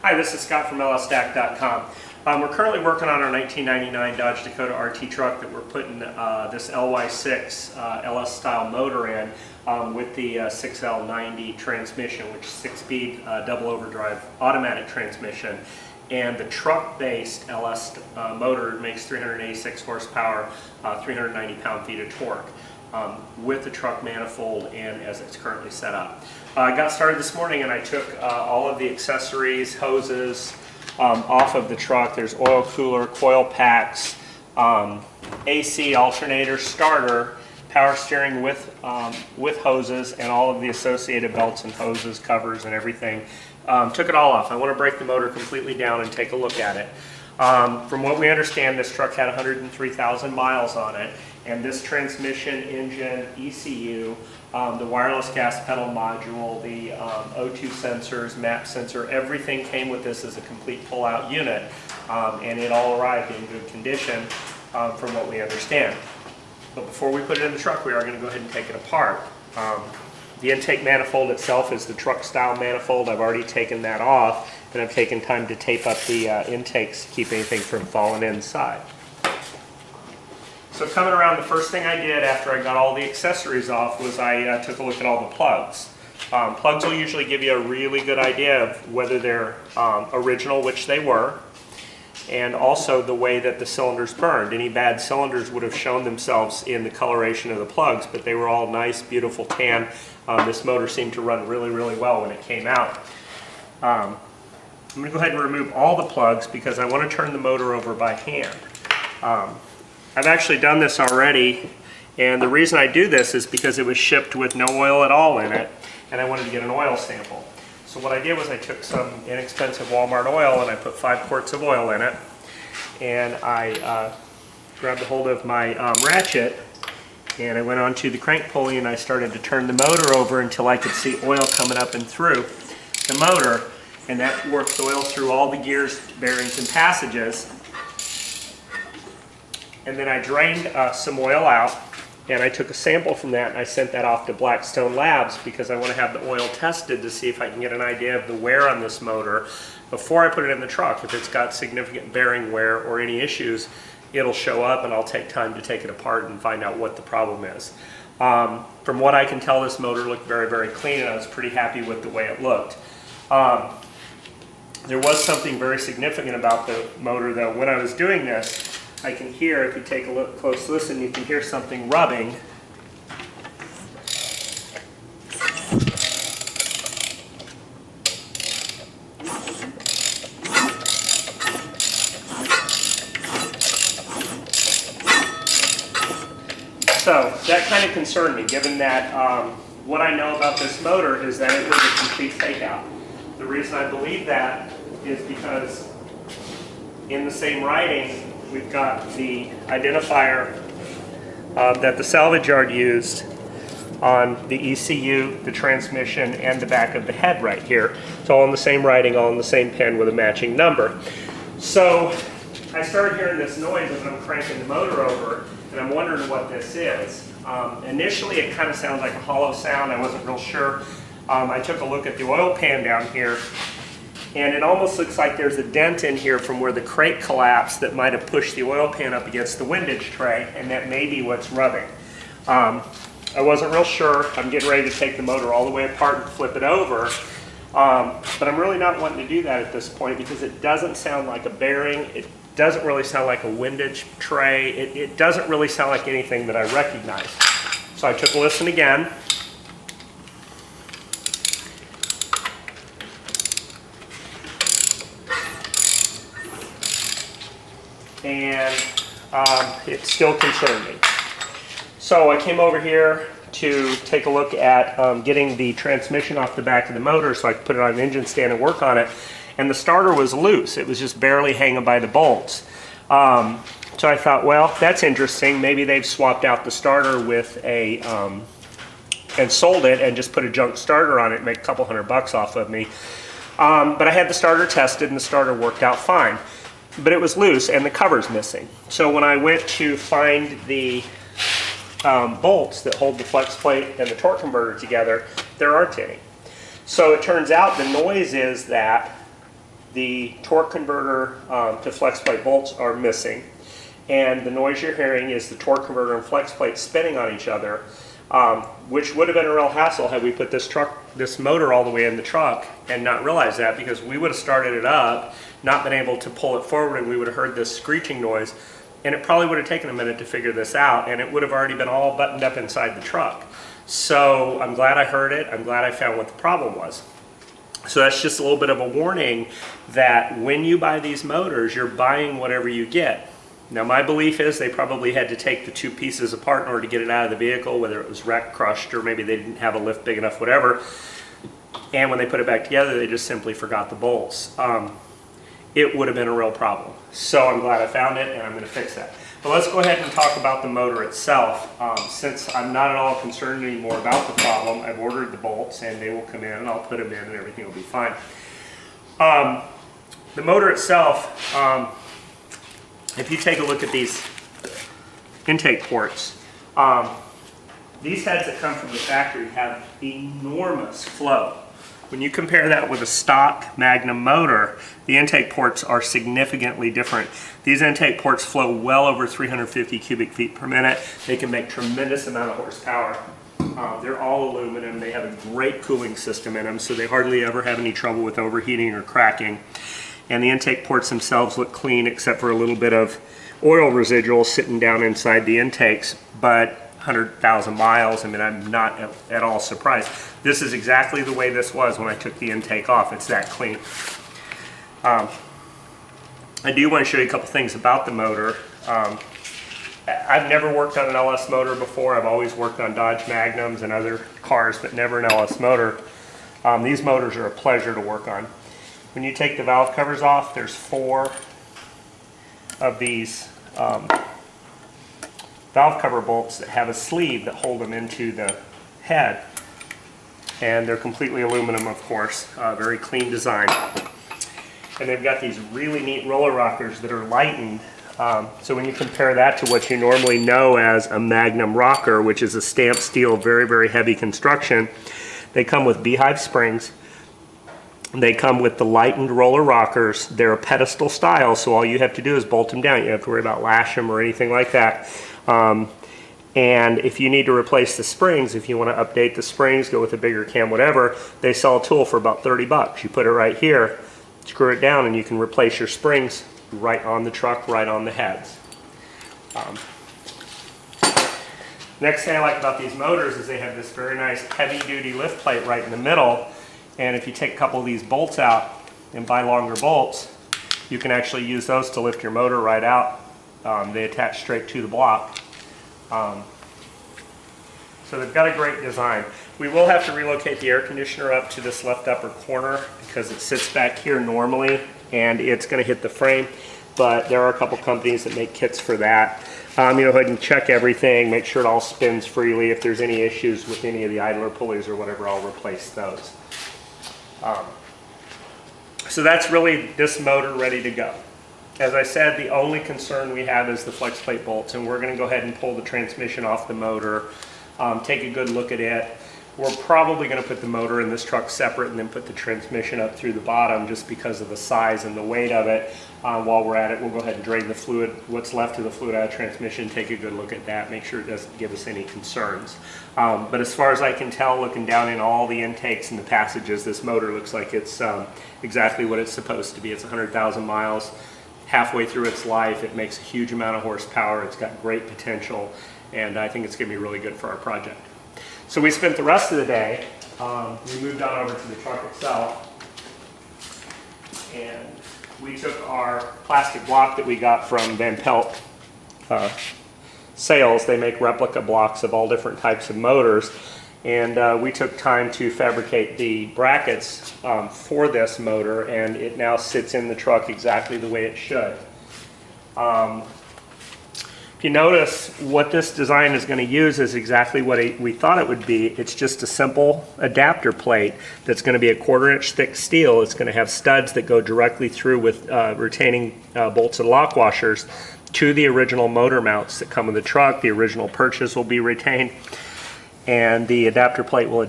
Hi, this is Scott from LStack.com. We're currently working on our 1999 Dodge Dakota RT truck that we're putting this LY6 LS style motor in with the 6L90 transmission, which is 6-speed double overdrive automatic transmission. And the truck-based LS motor makes 386 horsepower, 390 pound-feet of torque with the truck manifold and as it's currently set up. I got started this morning and I took all of the accessories, hoses off of the truck. There's oil cooler, coil packs, AC alternator, starter, power steering with hoses, and all of the associated belts and hoses, covers, and everything. Took it all off. I want to break the motor completely down and take a look at it. From what we understand, this truck had 103,000 miles on it, and this transmission, engine, ECU, the wireless gas pedal module, the O2 sensors, map sensor, everything came with this as a complete pull-out unit, and it all arrived in good condition from what we understand. But before we put it in the truck, we are going to go ahead and take it apart. The intake manifold itself is the truck style manifold. I've already taken that off, and I've taken time to tape up the intakes to keep anything from falling inside. So coming around, the first thing I did after I got all the accessories off was I took a look at all the plugs. Plugs will usually give you a really good idea of whether they're original, which they were, and also the way that the cylinders burned. Any bad cylinders would have shown themselves in the coloration of the plugs, but they were all nice, beautiful tan. This motor seemed to run really, really well when it came out. I'm going to go ahead and remove all the plugs because I want to turn the motor over by hand. I've actually done this already, and the reason I do this is because it was shipped with no oil at all in it, and I wanted to get an oil sample. So what I did was I took some inexpensive Walmart oil and I put 5 quarts of oil in it, and I grabbed a hold of my ratchet and I went onto the crank pulley and I started to turn the motor over until I could see oil coming up and through the motor, and that works oil through all the gears, bearings, and passages. And then I drained some oil out, and I took a sample from that and I sent that off to Blackstone Labs because I want to have the oil tested to see if I can get an idea of the wear on this motor before I put it in the truck. If it's got significant bearing wear or any issues, it'll show up and I'll take time to take it apart and find out what the problem is. From what I can tell, this motor looked very, very clean, and I was pretty happy with the way it looked. There was something very significant about the motor though. When I was doing this, I can hear, if you take a close listen, you can hear something rubbing. So that kind of concerned me, given that what I know about this motor is that it was a complete takeout. The reason I believe that is because in the same writing, we've got the identifier that the salvage yard used on the ECU, the transmission, and the back of the head right here. It's all in the same writing, all in the same pen with a matching number. So I started hearing this noise as I'm cranking the motor over, and I'm wondering what this is. Initially, it kind of sounds like a hollow sound. I wasn't real sure. I took a look at the oil pan down here, and it almost looks like there's a dent in here from where the crate collapsed that might have pushed the oil pan up against the windage tray, and that may be what's rubbing. I wasn't real sure. I'm getting ready to take the motor all the way apart and flip it over, but I'm really not wanting to do that at this point because it doesn't sound like a bearing. It doesn't really sound like a windage tray. It doesn't really sound like anything that I recognize. So I took a listen again. And it still concerned me. So I came over here to take a look at getting the transmission off the back of the motor so I could put it on an engine stand and work on it. And the starter was loose. It was just barely hanging by the bolts. So I thought, well, that's interesting. Maybe they've swapped out the starter with a, and sold it and just put a junk starter on it and make a couple $100 off of me. But I had the starter tested and the starter worked out fine. But it was loose and the cover's missing. So when I went to find the bolts that hold the flex plate and the torque converter together, there aren't any. So it turns out the noise is that the torque converter to flex plate bolts are missing, and the noise you're hearing is the torque converter and flex plate spinning on each other, which would have been a real hassle had we put this motor all the way in the truck and not realized that, because we would have started it up, not been able to pull it forward, and we would have heard this screeching noise, and it probably would have taken a minute to figure this out, and it would have already been all buttoned up inside the truck. So I'm glad I heard it. I'm glad I found what the problem was. So that's just a little bit of a warning that when you buy these motors, you're buying whatever you get. Now my belief is they probably had to take the two pieces apart in order to get it out of the vehicle, whether it was wrecked, crushed, or maybe they didn't have a lift big enough, whatever. And when they put it back together, they just simply forgot the bolts. It would have been a real problem. So I'm glad I found it, and I'm going to fix that. But let's go ahead and talk about the motor itself. Since I'm not at all concerned anymore about the problem, I've ordered the bolts, and they will come in, and I'll put them in, and everything will be fine. The motor itself, if you take a look at these intake ports, these heads that come from the factory have enormous flow. When you compare that with a stock Magnum motor, the intake ports are significantly different. These intake ports flow well over 350 cubic feet per minute. They can make tremendous amount of horsepower. They're all aluminum. They have a great cooling system in them, so they hardly ever have any trouble with overheating or cracking. And the intake ports themselves look clean, except for a little bit of oil residual sitting down inside the intakes. But 100,000 miles, I mean, I'm not at all surprised. This is exactly the way this was when I took the intake off. It's that clean. I do want to show you a couple things about the motor. I've never worked on an LS motor before. I've always worked on Dodge Magnums and other cars, but never an LS motor. These motors are a pleasure to work on. When you take the valve covers off, there's 4 of these valve cover bolts that have a sleeve that hold them into the head. And they're completely aluminum, of course, very clean design. And they've got these really neat roller rockers that are lightened. So when you compare that to what you normally know as a Magnum rocker, which is a stamped steel, very, very heavy construction, they come with beehive springs. They come with the lightened roller rockers. They're a pedestal style, so all you have to do is bolt them down. You don't have to worry about lash them or anything like that. And if you need to replace the springs, if you want to update the springs, go with a bigger cam, whatever, they sell a tool for about 30 bucks. You put it right here, screw it down, and you can replace your springs right on the truck, right on the heads. Next thing I like about these motors is they have this very nice heavy-duty lift plate right in the middle. And if you take a couple of these bolts out and buy longer bolts, you can actually use those to lift your motor right out. They attach straight to the block. So they've got a great design. We will have to relocate the air conditioner up to this left upper corner because it sits back here normally and it's going to hit the frame. But there are a couple companies that make kits for that. You go ahead and check everything, make sure it all spins freely. If there's any issues with any of the idler pulleys or whatever, I'll replace those. So that's really this motor ready to go. As I said, the only concern we have is the flex plate bolts, and we're going to go ahead and pull the transmission off the motor, take a good look at it. We're probably going to put the motor in this truck separate and then put the transmission up through the bottom just because of the size and the weight of it. While we're at it, we'll go ahead and drain the fluid, what's left of the fluid out of the transmission, take a good look at that, make sure it doesn't give us any concerns. But as far as I can tell, looking down in all the intakes and the passages, this motor looks like it's exactly what it's supposed to be. It's 100,000 miles. Halfway through its life, it makes a huge amount of horsepower. It's got great potential, and I think it's going to be really good for our project. So we spent the rest of the day, we moved on over to the truck itself, and we took our plastic block that we got from Van Pelt Sales. They make replica blocks of all different types of motors, and we took time to fabricate the brackets for this motor, and it now sits in the truck exactly the way it should. If you notice, what this design is going to use is exactly what we thought it would be. It's just a simple adapter plate that's going to be a 1/4 inch thick steel. It's going to have studs that go directly through with retaining bolts and lock washers to the original motor mounts that come with the truck. The original purchase will be retained, and the adapter plate will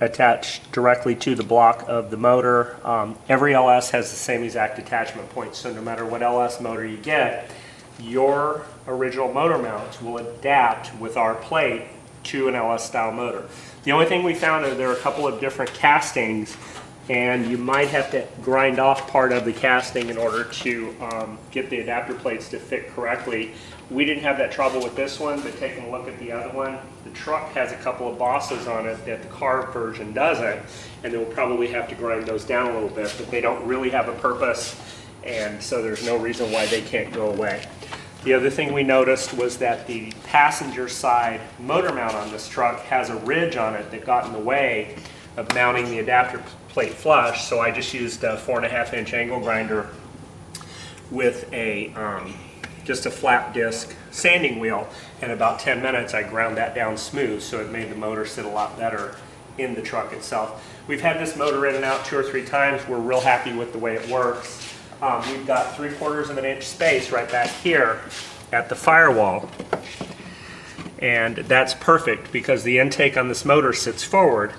attached directly to the block of the motor. Every LS has the same exact attachment point, so no matter what LS motor you get, your original motor mounts will adapt with our plate to an LS style motor. The only thing we found are there are a couple of different castings, and you might have to grind off part of the casting in order to get the adapter plates to fit correctly. We didn't have that trouble with this one, but taking a look at the other one, the truck has a couple of bosses on it that the car version doesn't, and they'll probably have to grind those down a little bit, but they don't really have a purpose, and so there's no reason why they can't go away. The other thing we noticed was that the passenger side motor mount on this truck has a ridge on it that got in the way of mounting the adapter plate flush, so I just used a 4.5-inch angle grinder with a just a flat disc sanding wheel. In about 10 minutes I ground that down smooth, so it made the motor sit a lot better in the truck itself. We've had this motor in and out 2 or 3 times. We're real happy with the way it works. We've got 3/4 of an inch space right back here at the firewall, and that's perfect because the intake on this motor sits forward.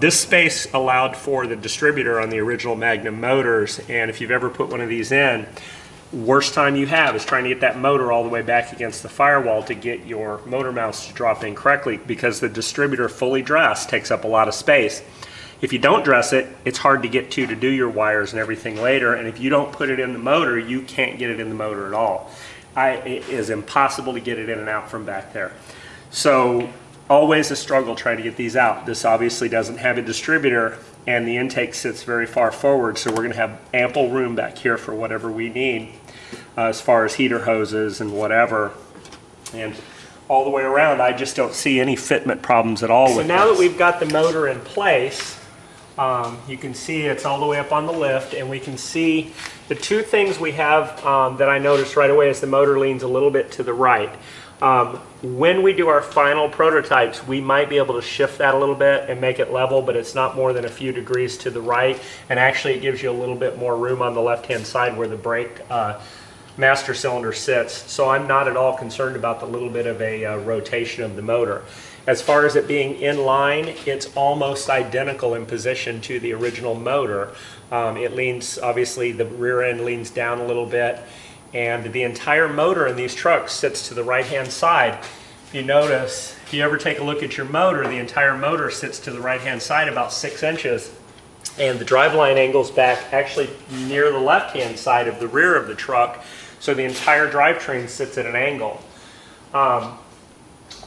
This space allowed for the distributor on the original Magnum motors, and if you've ever put one of these in, worst time you have is trying to get that motor all the way back against the firewall to get your motor mounts to drop in correctly, because the distributor fully dressed takes up a lot of space. If you don't dress it, it's hard to get to do your wires and everything later, and if you don't put it in the motor, you can't get it in the motor at all. It is impossible to get it in and out from back there. So always a struggle trying to get these out. This obviously doesn't have a distributor, and the intake sits very far forward, so we're going to have ample room back here for whatever we need as far as heater hoses and whatever. And all the way around, I just don't see any fitment problems at all with this. So now that we've got the motor in place, you can see it's all the way up on the lift, and we can see the 2 things we have that I noticed right away is the motor leans a little bit to the right. When we do our final prototypes, we might be able to shift that a little bit and make it level, but it's not more than a few degrees to the right, and actually it gives you a little bit more room on the left-hand side where the brake master cylinder sits. So I'm not at all concerned about the little bit of a rotation of the motor. As far as it being in line, it's almost identical in position to the original motor. It leans, obviously the rear end leans down a little bit, and the entire motor in these trucks sits to the right hand side. If you notice, if you ever take a look at your motor, the entire motor sits to the right hand side about 6 inches, and the driveline angles back actually near the left hand side of the rear of the truck, so the entire drivetrain sits at an angle.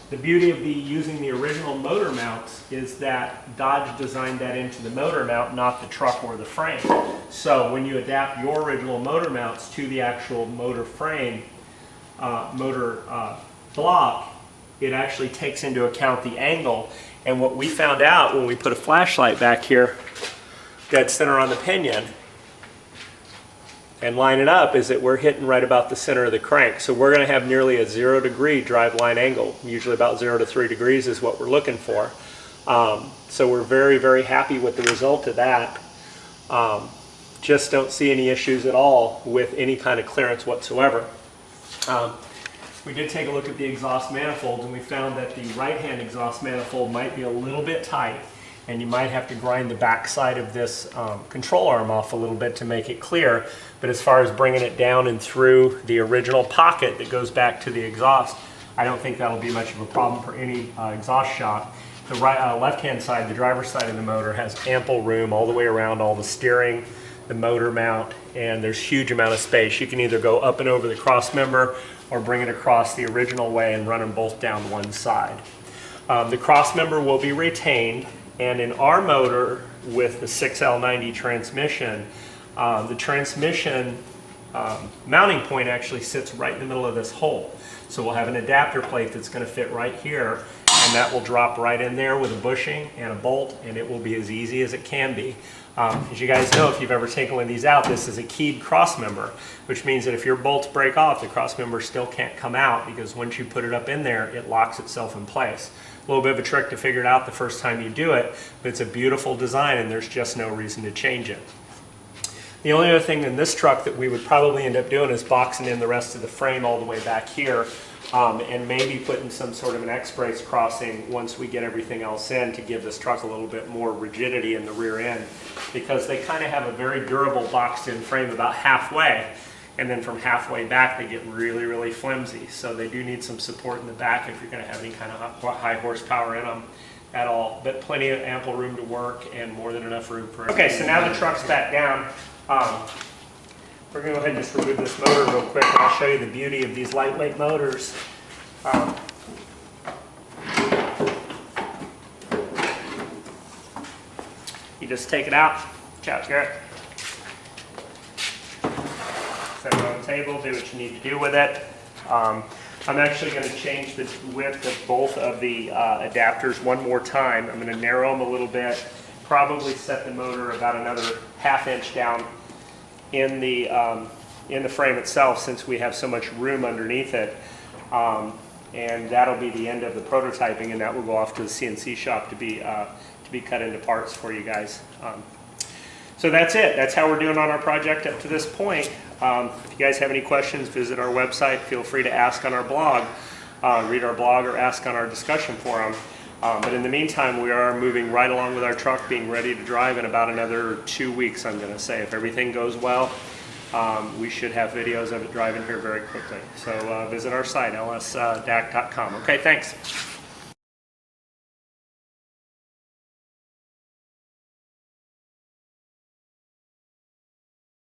The beauty of using the original motor mounts is that Dodge designed that into the motor mount, not the truck or the frame. So when you adapt your original motor mounts to the actual motor frame, block, it actually takes into account the angle. And what we found out when we put a flashlight back here, dead center on the pinion, and line it up, is that we're hitting right about the center of the crank. So we're going to have nearly a 0-degree drive line angle. Usually about 0 to 3 degrees is what we're looking for. So we're very, very happy with the result of that. Just don't see any issues at all with any kind of clearance whatsoever. We did take a look at the exhaust manifolds, and we found that the right-hand exhaust manifold might be a little bit tight, and you might have to grind the back side of this control arm off a little bit to make it clear. But as far as bringing it down and through the original pocket that goes back to the exhaust, I don't think that'll be much of a problem for any exhaust shop. The left-hand side, the driver's side of the motor, has ample room all the way around, all the steering, the motor mount, and there's huge amount of space. You can either go up and over the cross member or bring it across the original way and run them both down one side. The cross member will be retained, and in our motor with the 6L90 transmission, the transmission mounting point actually sits right in the middle of this hole. So we'll have an adapter plate that's going to fit right here, and that will drop right in there with a bushing and a bolt, and it will be as easy as it can be. As you guys know, if you've ever taken one of these out, this is a keyed cross member, which means that if your bolts break off, the cross member still can't come out, because once you put it up in there, it locks itself in place. A little bit of a trick to figure it out the first time you do it, but it's a beautiful design, and there's just no reason to change it. The only other thing in this truck that we would probably end up doing is boxing in the rest of the frame all the way back here. and maybe putting some sort of an X-brace crossing once we get everything else in to give this truck a little bit more rigidity in the rear end, because they kind of have a very durable boxed-in frame about halfway, and then from halfway back they get really, really flimsy. So they do need some support in the back if you're going to have any kind of high horsepower in them at all, but plenty of ample room to work and more than enough room for everything. Okay, so now the truck's back down. We're going to go ahead and just remove this motor real quick, and I'll show you the beauty of these lightweight motors. You just take it out, catch it, set it on the table, do what you need to do with it. I'm actually going to change the width of both of the adapters one more time. I'm going to narrow them a little bit, probably set the motor about another ½ inch down in the frame itself, since we have so much room underneath it. And that'll be the end of the prototyping, and that will go off to the CNC shop to be cut into parts for you guys. So that's it. That's how we're doing on our project up to this point. If you guys have any questions, visit our website. Feel free to ask on our blog, read our blog, or ask on our discussion forum. But in the meantime, we are moving right along with our truck, being ready to drive in about another 2 weeks, I'm going to say. If everything goes well, we should have videos of it driving here very quickly. So visit our site, lsdac.com. Okay, thanks.